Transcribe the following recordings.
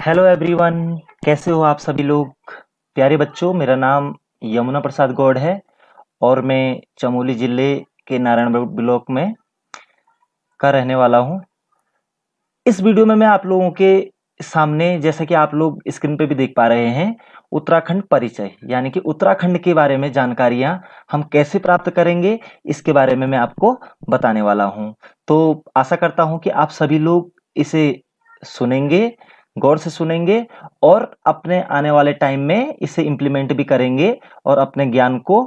Hello everyone. कैसे हो आप सभी लोग? प्यारे बच्चों, मेरा नाम यमुना प्रसाद गौड़ है और मैं चमोली जिले के नारायणपुर ब्लॉक में का रहने वाला हूँ। इस वीडियो में मैं आप लोगों के सामने, जैसा कि आप लोग स्क्रीन पे भी देख पा रहे हैं, उत्तराखंड परिचय यानी कि उत्तराखंड के बारे में जानकारियां हम कैसे प्राप्त करेंगे, इसके बारे में मैं आपको बताने वाला हूं। तो आशा करता हूं कि आप सभी लोग इसे सुनेंगे, गौर से सुनेंगे और अपने आने वाले टाइम में इसे इम्प्लीमेंट भी करेंगे और अपने ज्ञान को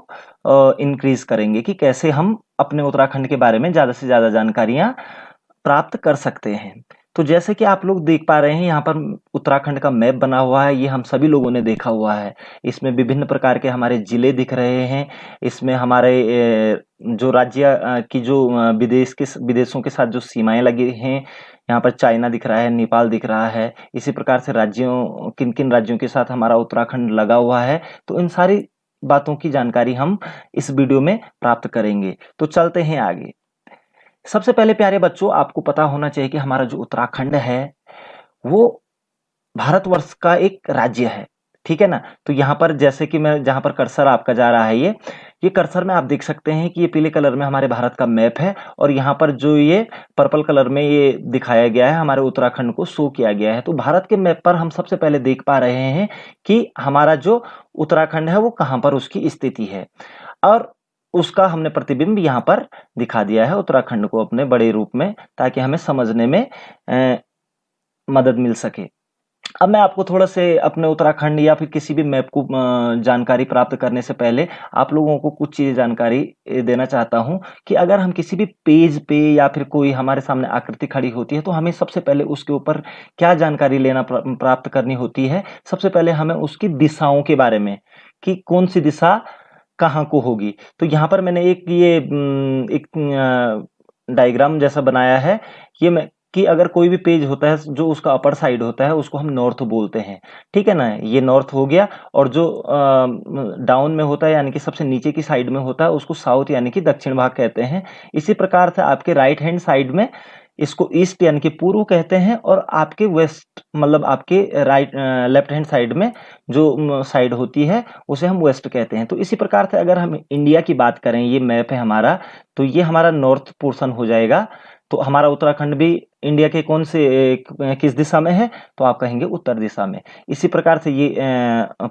इंक्रीज करेंगे कि कैसे हम अपने उत्तराखंड के बारे में ज़्यादा से ज़्यादा जानकारियां प्राप्त कर सकते हैं। तो जैसे कि आप लोग देख पा रहे हैं, यहाँ पर उत्तराखंड का मैप बना हुआ है। ये हम सभी लोगों ने देखा हुआ है। इसमें विभिन्न प्रकार के हमारे जिले दिख रहे हैं। इसमें हमारे जो राज्य की जो विदेशों के साथ जो सीमाएं लगी हैं, यहाँ पर चाइना दिख रहा है, नेपाल दिख रहा है। इसी प्रकार से राज्यों, किन किन राज्यों के साथ हमारा उत्तराखंड लगा हुआ है, तो इन सारी बातों की जानकारी हम इस वीडियो में प्राप्त करेंगे। तो चलते हैं आगे। सबसे पहले प्यारे बच्चों, आपको पता होना चाहिए कि हमारा जो उत्तराखंड है वो भारतवर्ष का एक राज्य है। ठीक है ना? तो यहाँ पर जैसे कि मैं जहाँ पर कर्सर आपका जा रहा है, ये कर्सर में आप देख सकते हैं कि ये पीले कलर में हमारे भारत का मैप है और यहाँ पर जो ये पर्पल कलर में ये दिखाया गया है, हमारे उत्तराखंड को शो किया गया है। तो भारत के मैप पर हम सबसे पहले देख पा रहे हैं कि हमारा जो उत्तराखंड है वो कहाँ पर उसकी स्थिति है और उसका हमने प्रतिबिंब यहाँ पर दिखा दिया है उत्तराखंड को अपने बड़े रूप में, ताकि हमें समझने में मदद मिल सके। अब मैं आपको थोड़ा से अपने उत्तराखंड या फिर किसी भी मैप को जानकारी प्राप्त करने से पहले आप लोगों को कुछ चीज़ जानकारी देना चाहता हूं कि अगर हम किसी भी पेज पे या फिर कोई हमारे सामने आकृति खड़ी होती है, तो हमें सबसे पहले उसके ऊपर क्या जानकारी लेना प्राप्त करनी होती है। सबसे पहले हमें उसकी दिशाओं के बारे में, कि कौन सी दिशा कहाँ को होगी। तो यहाँ पर मैंने एक डायग्राम जैसा बनाया है। ये मैं कि अगर कोई भी पेज होता है, जो उसका अपर साइड होता है उसको हम नॉर्थ बोलते हैं। ठीक है ना? ये नॉर्थ हो गया। और जो डाउन में होता है यानी कि सबसे नीचे की साइड में होता है, उसको साउथ यानी कि दक्षिण भाग कहते हैं। इसी प्रकार से आपके राइट हैंड साइड में इसको ईस्ट यानी कि पूर्व कहते हैं और आपके वेस्ट मतलब आपके राइट लेफ्ट हैंड साइड में जो साइड होती है उसे हम वेस्ट कहते हैं। तो इसी प्रकार से अगर हम इंडिया की बात करें, ये मैप है हमारा, तो ये हमारा नॉर्थ पोर्शन हो जाएगा। तो हमारा उत्तराखंड भी इंडिया के कौन से किस दिशा में है? तो आप कहेंगे उत्तर दिशा में। इसी प्रकार से ये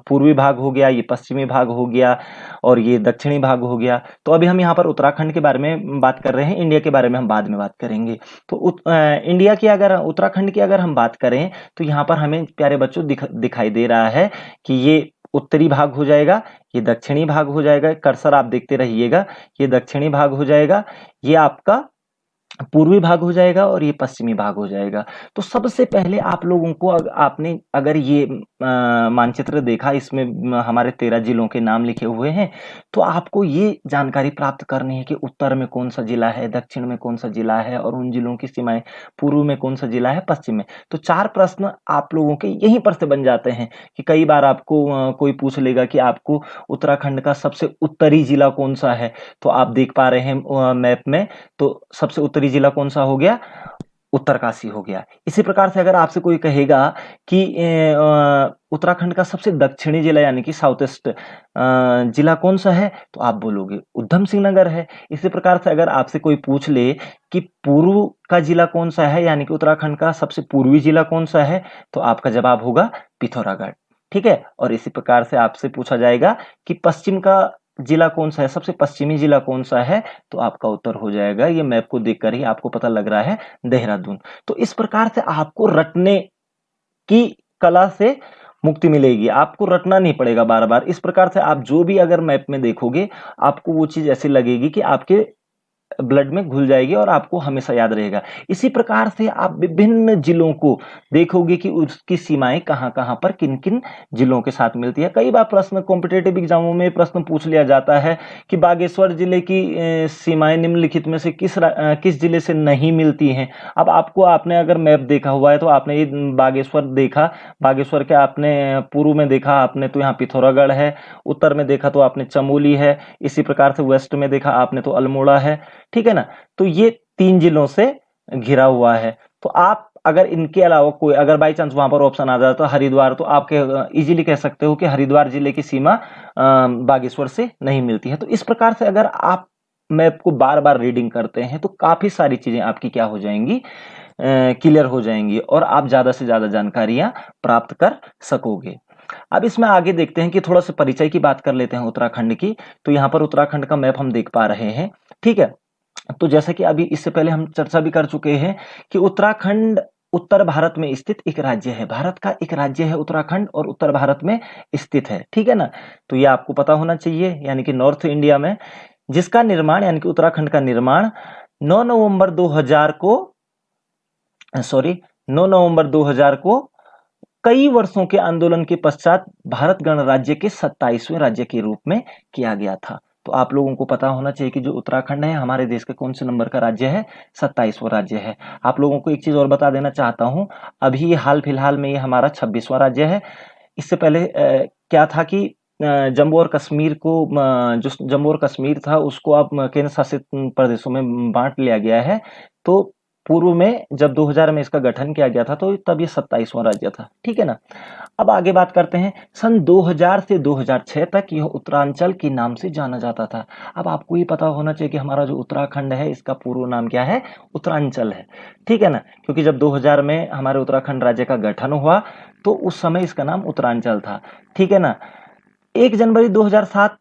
पूर्वी भाग हो गया, ये पश्चिमी भाग हो गया और ये दक्षिणी भाग हो गया। तो अभी हम यहाँ पर उत्तराखंड के बारे में बात कर रहे हैं, इंडिया के बारे में हम बाद में बात करेंगे। तो इंडिया की अगर उत्तराखंड की अगर हम बात करें, तो यहाँ पर हमें प्यारे बच्चों दिखाई दे रहा है कि ये उत्तरी भाग हो जाएगा, ये दक्षिणी भाग हो जाएगा। कर्सर आप देखते रहिएगा, ये दक्षिणी भाग हो जाएगा, ये आपका पूर्वी भाग हो जाएगा और ये पश्चिमी भाग हो जाएगा। तो सबसे पहले आप लोगों को आपने अगर ये मानचित्र देखा, इसमें हमारे 13 जिलों के नाम लिखे हुए हैं, तो आपको ये जानकारी प्राप्त करनी है कि उत्तर में कौन सा जिला है, दक्षिण में कौन सा जिला है और उन जिलों की सीमाएं, पूर्व में कौन सा जिला है, पश्चिम में। तो 4 प्रश्न आप लोगों के यहीं पर से बन जाते हैं कि कई बार आपको कोई पूछ लेगा कि आपको उत्तराखंड का सबसे उत्तरी जिला कौन सा है। तो आप देख पा रहे हैं मैप में, तो सबसे उत्तरी जिला कौन सा हो गया? उत्तरकाशी हो गया। इसी प्रकार से अगर आपसे कोई कहेगा कि उत्तराखंड का सबसे दक्षिणी जिला यानी कि साउथ ईस्ट जिला कौन सा है, तो आप बोलोगे उधम सिंह नगर है। इसी प्रकार से अगर आपसे कोई पूछ ले कि पूर्व का जिला कौन सा है यानी कि उत्तराखंड का सबसे पूर्वी जिला कौन सा है, तो आपका जवाब होगा पिथौरागढ़। ठीक है? और इसी प्रकार से आपसे पूछा जाएगा कि पश्चिम का जिला कौन सा है, सबसे पश्चिमी जिला कौन सा है, तो आपका उत्तर हो जाएगा, ये मैप को देखकर ही आपको पता लग रहा है, देहरादून। तो इस प्रकार से आपको रटने की कला से मुक्ति मिलेगी, आपको रटना नहीं पड़ेगा बार बार। इस प्रकार से आप जो भी अगर मैप में देखोगे, आपको वो चीज ऐसी लगेगी कि आपके ब्लड में घुल जाएगी और आपको हमेशा याद रहेगा। इसी प्रकार से आप विभिन्न जिलों को देखोगे कि उसकी सीमाएं कहां कहां पर किन किन जिलों के साथ मिलती है। कई बार प्रश्न कॉम्पिटेटिव एग्जामों में प्रश्न पूछ लिया जाता है कि बागेश्वर जिले की सीमाएं निम्नलिखित में से किस जिले से नहीं मिलती हैं। अब आपने अगर मैप देखा हुआ है तो आपने ये बागेश्वर देखा, बागेश्वर के आपने पूर्व में देखा आपने तो यहाँ पिथौरागढ़ है, उत्तर में देखा तो आपने चमोली है, इसी प्रकार से वेस्ट में देखा आपने तो अल्मोड़ा है। ठीक है ना? तो ये 3 जिलों से घिरा हुआ है। तो आप अगर इनके अलावा कोई अगर बाई चांस वहां पर ऑप्शन आ जाए तो हरिद्वार, तो आपके इजीली कह सकते हो कि हरिद्वार जिले की सीमा बागेश्वर से नहीं मिलती है। तो इस प्रकार से अगर आप मैप को बार बार रीडिंग करते हैं तो काफी सारी चीजें आपकी क्या हो जाएंगी, क्लियर हो जाएंगी और आप ज्यादा से ज्यादा जानकारियां प्राप्त कर सकोगे। अब इसमें आगे देखते हैं कि थोड़ा सा परिचय की बात कर लेते हैं उत्तराखंड की। तो यहाँ पर उत्तराखंड का मैप हम देख पा रहे हैं, ठीक है। तो जैसे कि अभी इससे पहले हम चर्चा भी कर चुके हैं कि उत्तराखंड उत्तर भारत में स्थित एक राज्य है, भारत का एक राज्य है उत्तराखंड और उत्तर भारत में स्थित है, ठीक है ना। तो ये आपको पता होना चाहिए, यानी कि नॉर्थ इंडिया में, जिसका निर्माण यानी कि उत्तराखंड का निर्माण 9 नवंबर 2000 को 9 नवंबर 2000 को कई वर्षों के आंदोलन के पश्चात भारत गणराज्य के 27वें राज्य के रूप में किया गया था। तो आप लोगों को पता होना चाहिए कि जो उत्तराखंड है हमारे देश के कौन से नंबर का राज्य है, 27वां राज्य है। आप लोगों को एक चीज और बता देना चाहता हूं, अभी हाल फिलहाल में ये हमारा 26वां राज्य है। इससे पहले क्या था कि जम्मू और कश्मीर को, जो जम्मू और कश्मीर था उसको अब केंद्र शासित प्रदेशों में बांट लिया गया है। तो पूर्व में जब 2000 में इसका गठन किया गया था तो तब ये 27वां राज्य था, ठीक है ना। अब आगे बात करते हैं, सन 2000 से 2006 तक यह उत्तरांचल के नाम से जाना जाता था। अब आपको ये पता होना चाहिए कि हमारा जो उत्तराखंड है इसका पूर्व नाम क्या है, उत्तरांचल है, ठीक है ना। क्योंकि जब 2000 में हमारे उत्तराखंड राज्य का गठन हुआ तो उस समय इसका नाम उत्तरांचल था, ठीक है ना। 1 जनवरी 2007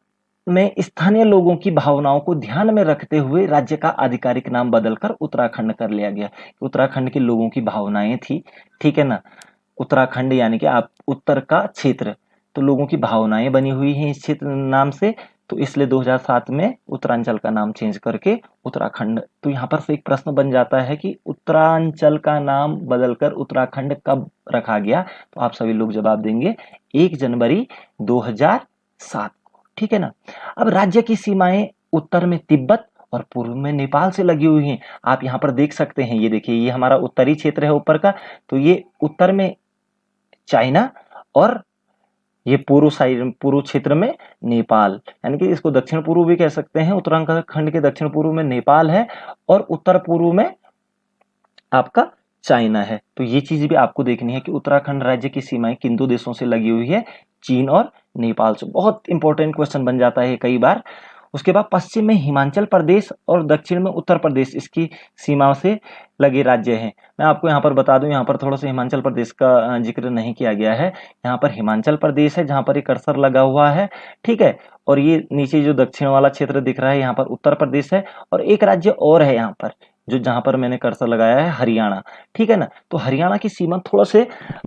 में स्थानीय लोगों की भावनाओं को ध्यान में रखते हुए राज्य का आधिकारिक नाम बदलकर उत्तराखंड कर लिया गया। उत्तराखंड के लोगों की भावनाएं थी, ठीक है ना। उत्तराखंड यानी कि आप उत्तर का क्षेत्र, तो लोगों की भावनाएं बनी हुई हैं इस क्षेत्र नाम से, तो इसलिए 2007 में उत्तरांचल का नाम चेंज करके उत्तराखंड। तो यहाँ पर से एक प्रश्न बन जाता है कि उत्तरांचल का नाम बदलकर उत्तराखंड कब रखा गया, तो आप सभी लोग जवाब देंगे 1 जनवरी 2007 को, ठीक है ना। अब राज्य की सीमाएं उत्तर में तिब्बत और पूर्व में नेपाल से लगी हुई हैं। आप यहाँ पर देख सकते हैं, ये देखिए ये हमारा उत्तरी क्षेत्र है ऊपर का, तो ये उत्तर में चाइना और ये पूर्व साइड पूर्व क्षेत्र में नेपाल, यानी कि इसको दक्षिण पूर्व भी कह सकते हैं। उत्तराखंड के दक्षिण पूर्व में नेपाल है और उत्तर पूर्व में आपका चाइना है। तो ये चीज भी आपको देखनी है कि उत्तराखंड राज्य की सीमाएं किन दो देशों से लगी हुई है, चीन और नेपाल से। बहुत इंपॉर्टेंट क्वेश्चन बन जाता है कई बार। उसके बाद पश्चिम में हिमाचल प्रदेश और दक्षिण में उत्तर प्रदेश इसकी सीमा से लगे राज्य हैं। मैं आपको यहाँ पर बता दूं, यहाँ पर थोड़ा सा हिमाचल प्रदेश का जिक्र नहीं किया गया है। यहाँ पर हिमाचल प्रदेश है जहाँ पर ये कर्सर लगा हुआ है, ठीक है। और ये नीचे जो दक्षिण वाला क्षेत्र दिख रहा है यहाँ पर उत्तर प्रदेश है। और एक राज्य और है यहाँ पर जो जहां पर मैंने कर्सर लगाया है, हरियाणा, ठीक है ना। तो हरियाणा की सीमा थोड़ा से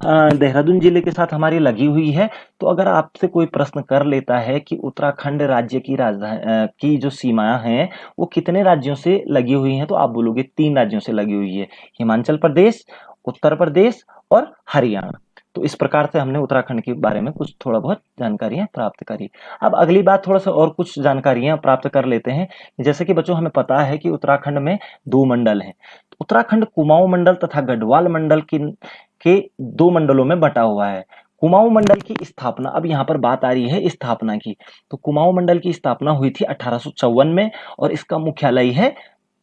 देहरादून जिले के साथ हमारी लगी हुई है। तो अगर आपसे कोई प्रश्न कर लेता है कि उत्तराखंड राज्य की राजधानी की जो सीमा है वो कितने राज्यों से लगी हुई है, तो आप बोलोगे 3 राज्यों से लगी हुई है, हिमाचल प्रदेश, उत्तर प्रदेश और हरियाणा। तो इस प्रकार से हमने उत्तराखंड के बारे में कुछ थोड़ा बहुत जानकारियां प्राप्त करी। अब अगली बात थोड़ा सा और कुछ जानकारियां प्राप्त कर लेते हैं। जैसे कि बच्चों हमें पता है कि उत्तराखंड में 2 मंडल हैं। उत्तराखंड कुमाऊं मंडल तथा गढ़वाल मंडल के 2 मंडलों में बटा हुआ है। कुमाऊं मंडल की स्थापना, अब यहाँ पर बात आ रही है स्थापना की, तो कुमाऊं मंडल की स्थापना हुई थी 1854 में और इसका मुख्यालय है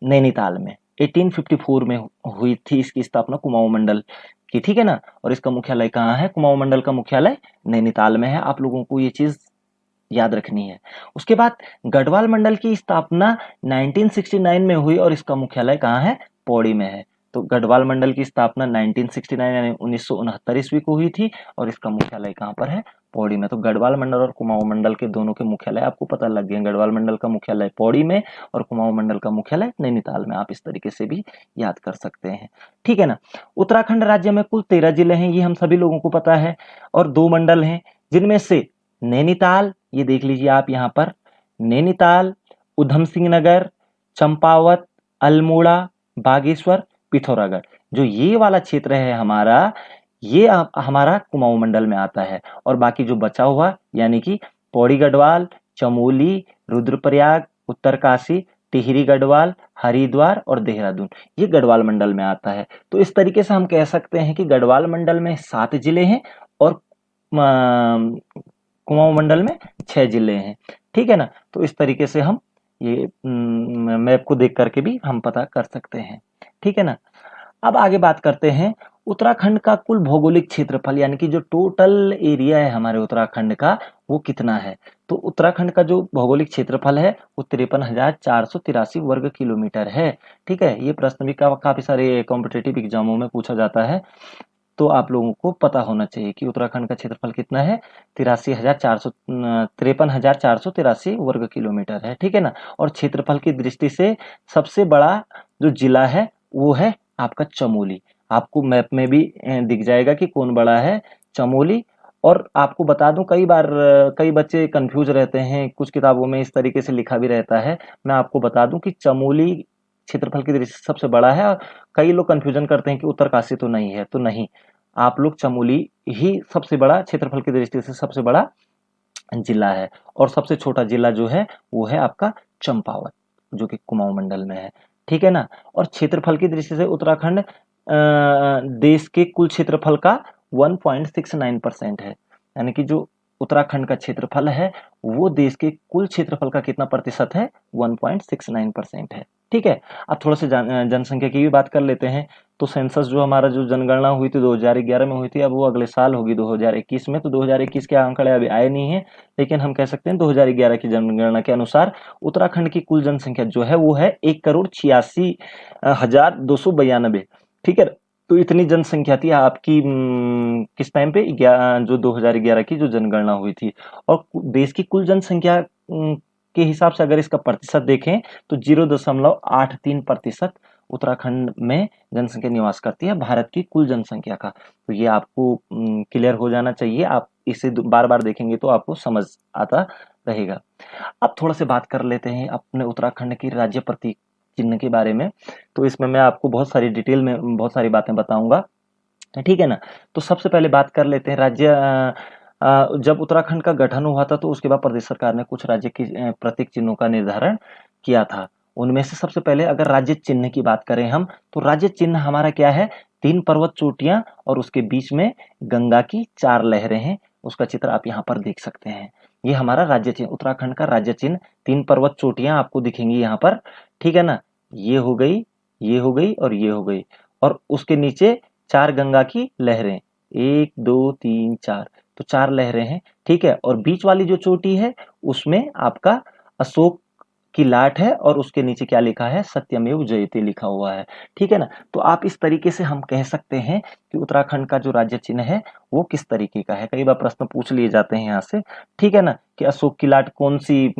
नैनीताल में। 1854 में हुई थी इसकी स्थापना कुमाऊं मंडल की, ठीक है ना। और इसका मुख्यालय कहाँ है, कुमाऊं मंडल का मुख्यालय नैनीताल में है। आप लोगों को ये चीज याद रखनी है। उसके बाद गढ़वाल मंडल की स्थापना 1969 में हुई और इसका मुख्यालय कहाँ है, पौड़ी में है। तो गढ़वाल मंडल की स्थापना 1969 यानी 1969 ईस्वी को हुई थी और इसका मुख्यालय कहाँ पर है, पौड़ी में। तो गढ़वाल मंडल और कुमाऊं मंडल के दोनों के मुख्यालय आपको पता लग गए। गढ़वाल मंडल का मुख्यालय पौड़ी में और कुमाऊं मंडल का मुख्यालय नैनीताल में। आप इस तरीके से भी याद कर सकते हैं, ठीक है ना। उत्तराखंड राज्य में कुल 13 जिले हैं, ये हम सभी लोगों को पता है, और 2 मंडल हैं जिनमें से नैनीताल, ये देख लीजिए आप यहाँ पर, नैनीताल, उधम सिंह नगर, चंपावत, अल्मोड़ा, बागेश्वर, पिथौरागढ़, जो ये वाला क्षेत्र है हमारा, ये हमारा कुमाऊं मंडल में आता है। और बाकी जो बचा हुआ यानी कि पौड़ी गढ़वाल, चमोली, रुद्रप्रयाग, उत्तरकाशी, टिहरी गढ़वाल, हरिद्वार और देहरादून, ये गढ़वाल मंडल में आता है। तो इस तरीके से हम कह सकते हैं कि गढ़वाल मंडल में 7 जिले हैं और कुमाऊं मंडल में 6 जिले हैं, ठीक है ना। तो इस तरीके से हम ये मैप को देख करके भी हम पता कर सकते हैं, ठीक है ना। अब आगे बात करते हैं उत्तराखंड का कुल भौगोलिक क्षेत्रफल, यानी कि जो टोटल एरिया है हमारे उत्तराखंड का वो कितना है। तो उत्तराखंड का जो भौगोलिक क्षेत्रफल है वो 53,483 वर्ग किलोमीटर है। ठीक है, ये प्रश्न भी काफी सारे कॉम्पिटेटिव एग्जामों में पूछा जाता है, तो आप लोगों को पता होना चाहिए कि उत्तराखंड का क्षेत्रफल कितना है। 53,483 वर्ग किलोमीटर है। ठीक है ना। और क्षेत्रफल की दृष्टि से सबसे बड़ा जो जिला है वो है आपका चमोली। आपको मैप में भी दिख जाएगा कि कौन बड़ा है, चमोली। और आपको बता दूं, कई बार कई बच्चे कंफ्यूज रहते हैं, कुछ किताबों में इस तरीके से लिखा भी रहता है। मैं आपको बता दूं कि चमोली क्षेत्रफल की दृष्टि से सबसे बड़ा है। और कई लोग कंफ्यूजन करते हैं कि उत्तरकाशी तो नहीं है, तो नहीं, आप लोग चमोली ही सबसे बड़ा क्षेत्रफल की दृष्टि से सबसे बड़ा जिला है। और सबसे छोटा जिला जो है वो है आपका चंपावत, जो कि कुमाऊं मंडल में है। ठीक है ना। और क्षेत्रफल की दृष्टि से उत्तराखंड देश के कुल क्षेत्रफल का 1.69% है। यानी कि जो उत्तराखंड का क्षेत्रफल है वो देश के कुल क्षेत्रफल का कितना प्रतिशत है, 1.69% है। ठीक है। अब थोड़ा सा जनसंख्या की भी बात कर लेते हैं। तो सेंसस जो हमारा जो जनगणना हुई थी 2011 में हुई थी, अब वो अगले साल होगी 2021 में। तो 2021 के आंकड़े अभी आए नहीं है, लेकिन हम कह सकते हैं 2011 की जनगणना के अनुसार उत्तराखंड की कुल जनसंख्या जो है वो है 1,86,292। ठीक है। तो इतनी जनसंख्या थी आपकी किस टाइम पे, जो 2011 की जो जनगणना हुई थी। और देश की कुल जनसंख्या के हिसाब से अगर इसका प्रतिशत देखें तो 0.83% उत्तराखंड में जनसंख्या निवास करती है भारत की कुल जनसंख्या का। तो ये आपको क्लियर हो जाना चाहिए, आप इसे बार बार देखेंगे तो आपको समझ आता रहेगा। अब थोड़ा सा बात कर लेते हैं अपने उत्तराखंड की राज्य प्रतीक चिन्ह के बारे में। तो इसमें मैं आपको बहुत सारी डिटेल में बहुत सारी बातें बताऊंगा। ठीक है ना। तो सबसे पहले बात कर लेते हैं राज्य जब उत्तराखंड का गठन हुआ था तो उसके बाद प्रदेश सरकार ने कुछ राज्य के प्रतीक चिन्हों का निर्धारण किया था। उनमें से सबसे पहले अगर राज्य चिन्ह की बात करें हम, तो राज्य चिन्ह हमारा क्या है, 3 पर्वत चोटियां और उसके बीच में गंगा की 4 लहरें हैं। उसका चित्र आप यहाँ पर देख सकते हैं। ये हमारा राज्य चिन्ह, उत्तराखंड का राज्य चिन्ह। 3 पर्वत चोटियां आपको दिखेंगी यहाँ पर। ठीक है ना। ये हो गई, ये हो गई और ये हो गई। और उसके नीचे 4 गंगा की लहरें, 1 2 3 4, तो 4 लहरें हैं। ठीक है। और बीच वाली जो चोटी है उसमें आपका अशोक की लाट है और उसके नीचे क्या लिखा है, सत्यमेव जयते लिखा हुआ है। ठीक है ना। तो आप इस तरीके से हम कह सकते हैं कि उत्तराखंड का जो राज्य चिन्ह है वो किस तरीके का है। कई बार प्रश्न पूछ लिए जाते हैं यहाँ से। ठीक है ना, कि अशोक की लाट कौन सी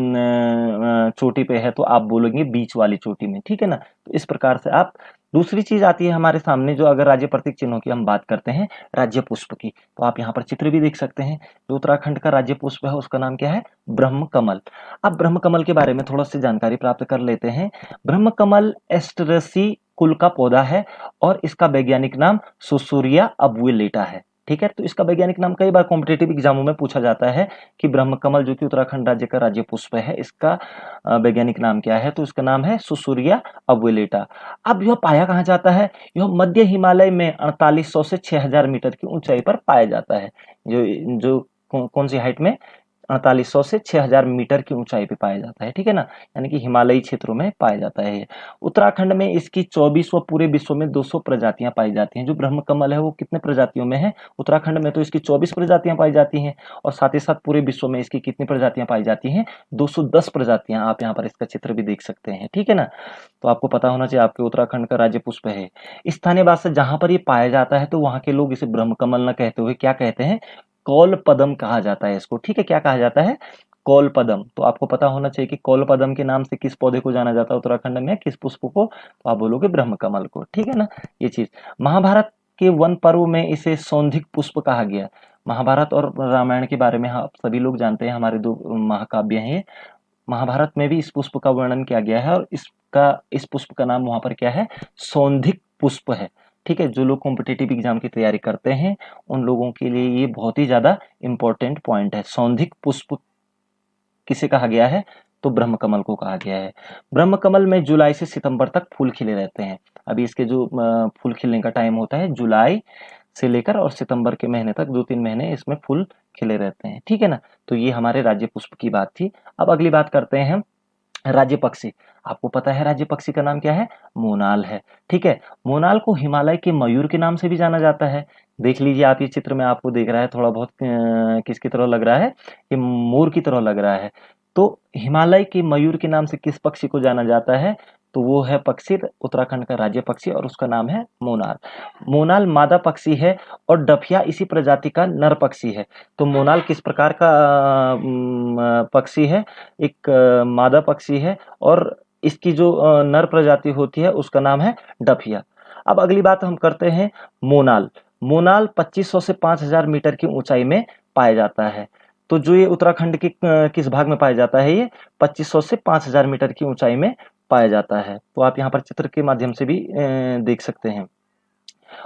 चोटी पे है, तो आप बोलेंगे बीच वाली चोटी में। ठीक है ना। तो इस प्रकार से आप, दूसरी चीज आती है हमारे सामने, जो अगर राज्य प्रतीक चिन्हों की हम बात करते हैं, राज्य पुष्प की, तो आप यहाँ पर चित्र भी देख सकते हैं। जो उत्तराखंड का राज्य पुष्प है उसका नाम क्या है, ब्रह्म कमल। अब ब्रह्म कमल के बारे में थोड़ा सी जानकारी प्राप्त कर लेते हैं। ब्रह्म कमल एस्टरेसी कुल का पौधा है और इसका वैज्ञानिक नाम सुसूरिया अबुएलेटा है। ठीक है। तो इसका वैज्ञानिक नाम कई बार कॉम्पिटेटिव एग्जामों में पूछा जाता है कि ब्रह्म कमल जो कि उत्तराखंड राज्य का राज्य पुष्प है, इसका वैज्ञानिक नाम क्या है, तो इसका नाम है सुसूरिया अबुएलेटा। अब यह पाया कहाँ जाता है, यह मध्य हिमालय में 4800 से 6000 मीटर की ऊंचाई पर पाया जाता है। जो जो कौन सी हाइट में, 4800 से 6000 मीटर की ऊंचाई पे पाया जाता है। ठीक है ना। यानी कि हिमालयी क्षेत्रों में पाया जाता है। उत्तराखंड में इसकी 24 व पूरे विश्व में 200 प्रजातियां पाई जाती हैं। जो ब्रह्म कमल है वो कितने प्रजातियों में है, उत्तराखंड में तो इसकी 24 प्रजातियां पाई जाती हैं, और साथ ही साथ पूरे विश्व में इसकी कितनी प्रजातियां पाई जाती हैं, 210 प्रजातियां। आप यहाँ पर इसका चित्र भी देख सकते हैं। ठीक है ना। तो आपको पता होना चाहिए आपके उत्तराखंड का राज्य पुष्प है। स्थानीय भाषा जहां पर ये पाया जाता है तो वहां के लोग इसे ब्रह्म कमल न कहते हुए क्या कहते हैं, कौल पदम कहा जाता है इसको। ठीक है, क्या कहा जाता है, कौल पदम। तो आपको पता होना चाहिए कि कौल पदम के नाम से किस पौधे को जाना जाता है उत्तराखंड में, किस पुष्प को, तो आप बोलोगे ब्रह्म कमल को। ठीक है ना। ये चीज, महाभारत के वन पर्व में इसे सौंधिक पुष्प कहा गया। महाभारत और रामायण के बारे में आप सभी लोग जानते हैं, हमारे 2 महाकाव्य हैं। महाभारत में भी इस पुष्प का वर्णन किया गया है और इस पुष्प का नाम वहां पर क्या है, सौंधिक पुष्प है। ठीक है। जो लोग कॉम्पिटेटिव एग्जाम की तैयारी करते हैं उन लोगों के लिए ये बहुत ही ज्यादा इंपॉर्टेंट पॉइंट है। सौंधिक पुष्प किसे कहा गया है, तो ब्रह्म कमल को कहा गया है। ब्रह्म कमल में जुलाई से सितंबर तक फूल खिले रहते हैं। अभी इसके जो फूल खिलने का टाइम होता है जुलाई से लेकर और सितंबर के महीने तक, 2-3 महीने इसमें फूल खिले रहते हैं। ठीक है ना। तो ये हमारे राज्य पुष्प की बात थी। अब अगली बात करते हैं हम राज्य पक्षी। आपको पता है राज्य पक्षी का नाम क्या है? मोनाल है। ठीक है, मोनाल को हिमालय के मयूर के नाम से भी जाना जाता है। देख लीजिए आप, ये चित्र में आपको दिख रहा है, थोड़ा बहुत किसकी तरह लग रहा है? ये मोर की तरह लग रहा है। तो हिमालय के मयूर के नाम से किस पक्षी को जाना जाता है? तो वो है पक्षी, उत्तराखंड का राज्य पक्षी, और उसका नाम है मोनाल। मोनाल मादा पक्षी है और डफिया इसी प्रजाति का नर पक्षी है। तो मोनाल किस प्रकार का पक्षी है? एक मादा पक्षी है, और इसकी जो नर प्रजाति होती है उसका नाम है डफिया। अब अगली बात हम करते हैं मोनाल। मोनाल 2500 से 5000 मीटर की ऊंचाई में पाया जाता है। तो जो ये उत्तराखंड के किस भाग में पाया जाता है? ये 2500 से 5000 मीटर की ऊंचाई में पाया जाता है। तो आप यहाँ पर चित्र के माध्यम से भी देख सकते हैं।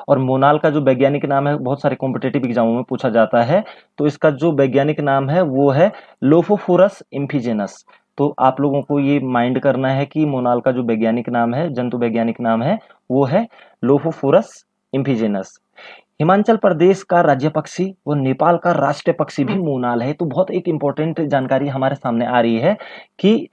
और मोनाल का जो वैज्ञानिक नाम है, बहुत सारे कॉम्पिटेटिव एग्जामों में पूछा जाता है, तो इसका जो वैज्ञानिक नाम है वो है लोफोफोरस इम्फिजेनस। तो आप लोगों को ये माइंड करना है कि मोनाल का जो वैज्ञानिक नाम है, जंतु वैज्ञानिक नाम है, वो है लोफोफोरस इम्फिजेनस। हिमाचल प्रदेश का राज्य पक्षी व नेपाल का राष्ट्रीय पक्षी भी मोनाल है। तो बहुत एक इंपॉर्टेंट जानकारी हमारे सामने आ रही है कि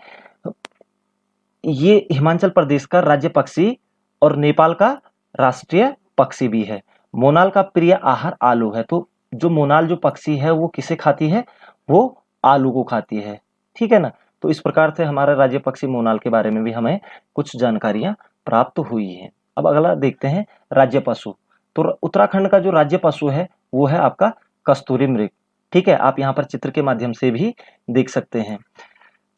ये हिमाचल प्रदेश का राज्य पक्षी और नेपाल का राष्ट्रीय पक्षी भी है। मोनाल का प्रिय आहार आलू है। तो जो मोनाल जो पक्षी है वो किसे खाती है? वो आलू को खाती है। ठीक है ना। तो इस प्रकार से हमारा राज्य पक्षी मोनाल के बारे में भी हमें कुछ जानकारियां प्राप्त हुई हैं। अब अगला देखते हैं राज्य पशु। तो उत्तराखंड का जो राज्य पशु है वो है आपका कस्तूरी मृग। ठीक है, आप यहाँ पर चित्र के माध्यम से भी देख सकते हैं।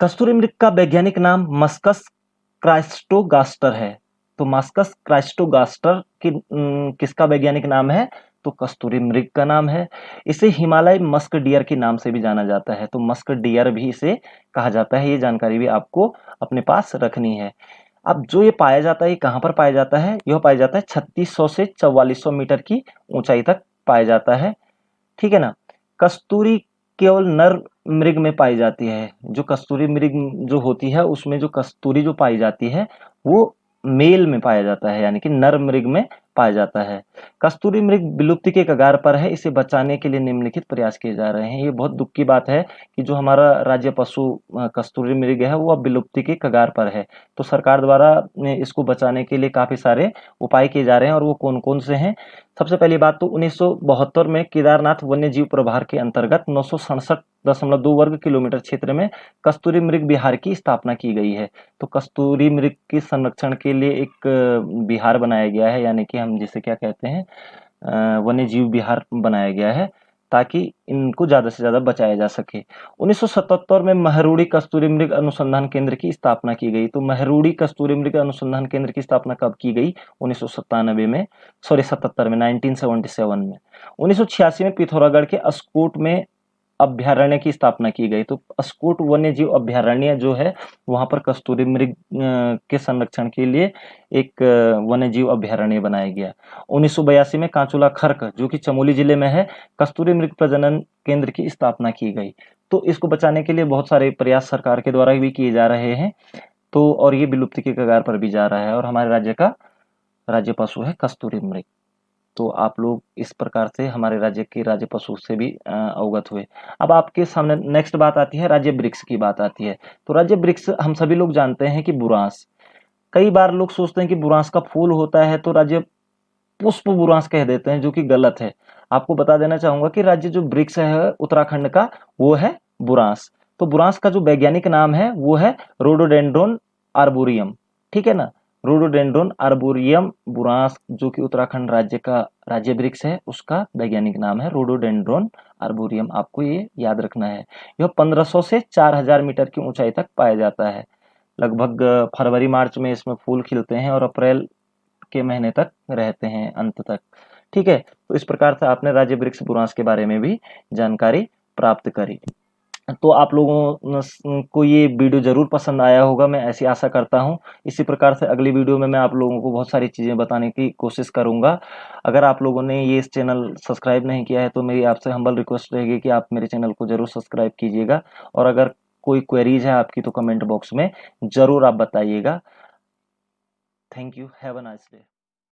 कस्तूरी मृग का वैज्ञानिक नाम मस्कस क्राइस्टोगास्टर है। तो मस्कस क्राइस्टोगास्टर किसका वैज्ञानिक नाम है? तो कस्तूरी मृग का नाम है। इसे हिमालय मस्क डियर के नाम से भी जाना जाता है। तो मस्क डियर भी इसे कहा जाता है। ये जानकारी भी आपको अपने पास रखनी है। अब जो ये पाया जाता है, ये कहाँ पर पाया जाता है? यह पाया जाता है 3600 से 4400 मीटर की ऊंचाई तक पाया जाता है। ठीक है ना। कस्तूरी केवल नर मृग में पाई जाती है। जो कस्तूरी मृग जो होती है उसमें जो कस्तूरी जो पाई जाती है वो मेल में पाया जाता है, यानी कि नर मृग में पाया जाता है। कस्तूरी मृग विलुप्ति के कगार पर है। इसे बचाने के लिए निम्नलिखित प्रयास किए जा रहे हैं। ये बहुत दुख की बात है कि जो हमारा राज्य पशु कस्तूरी मृग है वो अब विलुप्ति के कगार पर है। तो सरकार द्वारा इसको बचाने के लिए काफी सारे उपाय किए जा रहे हैं, और वो कौन कौन से हैं? सबसे पहली बात तो 1972 में केदारनाथ वन्य जीव प्रभार के अंतर्गत 967.2 वर्ग किलोमीटर क्षेत्र में कस्तूरी मृग विहार की स्थापना की गई है। तो कस्तूरी मृग के संरक्षण के लिए एक विहार बनाया गया है, यानी कि हम जिसे क्या कहते हैं, वन्य जीव विहार बनाया गया है, ताकि इनको ज्यादा से ज्यादा बचाया जा सके। 1977 में महरूड़ी कस्तूरी मृग अनुसंधान केंद्र की स्थापना की गई। तो महरूड़ी कस्तूरी मृग अनुसंधान केंद्र की स्थापना कब की गई? 1997 में, सॉरी 77 में, 1977 में। 1986 में पिथौरागढ़ के अस्कोट में अभ्यारण्य की स्थापना की गई। तो अस्कोट वन्य जीव अभ्यारण्य जो है वहां पर कस्तूरी मृग के संरक्षण के लिए एक वन्य जीव अभ्यारण्य बनाया गया। 1982 में कांचुला खर्क जो कि चमोली जिले में है, कस्तूरी मृग प्रजनन केंद्र की स्थापना की गई। तो इसको बचाने के लिए बहुत सारे प्रयास सरकार के द्वारा भी किए जा रहे हैं। तो और ये विलुप्ति के कगार पर भी जा रहा है, और हमारे राज्य का राज्य पशु है कस्तूरी मृग। तो आप लोग इस प्रकार से हमारे राज्य के राज्य पशु से भी अवगत हुए। अब आपके सामने नेक्स्ट बात आती है, राज्य वृक्ष की बात आती है। तो राज्य वृक्ष हम सभी लोग जानते हैं कि बुरांस। कई बार लोग सोचते हैं कि बुरांस का फूल होता है तो राज्य पुष्प बुरांस कह देते हैं, जो कि गलत है। आपको बता देना चाहूंगा कि राज्य जो वृक्ष है उत्तराखंड का वो है बुरांस। तो बुरांस का जो वैज्ञानिक नाम है वो है रोडोडेंड्रोन आर्बोरियम। ठीक है ना। रोडोडेंड्रोन आर्बोरियम बुरांस जो कि उत्तराखंड राज्य का राज्य वृक्ष है, उसका वैज्ञानिक नाम है रोडोडेंड्रोन आर्बोरियम। आपको ये याद रखना है। यह 1500 से 4000 मीटर की ऊंचाई तक पाया जाता है। लगभग फरवरी मार्च में इसमें फूल खिलते हैं और अप्रैल के महीने तक रहते हैं, अंत तक। ठीक है। तो इस प्रकार से आपने राज्य वृक्ष बुरांस के बारे में भी जानकारी प्राप्त करी। तो आप लोगों को ये वीडियो जरूर पसंद आया होगा, मैं ऐसी आशा करता हूं। इसी प्रकार से अगली वीडियो में मैं आप लोगों को बहुत सारी चीजें बताने की कोशिश करूंगा। अगर आप लोगों ने ये इस चैनल सब्सक्राइब नहीं किया है तो मेरी आपसे हम्बल रिक्वेस्ट रहेगी कि आप मेरे चैनल को जरूर सब्सक्राइब कीजिएगा, और अगर कोई क्वेरीज है आपकी तो कमेंट बॉक्स में जरूर आप बताइएगा। Thank you, have a nice day.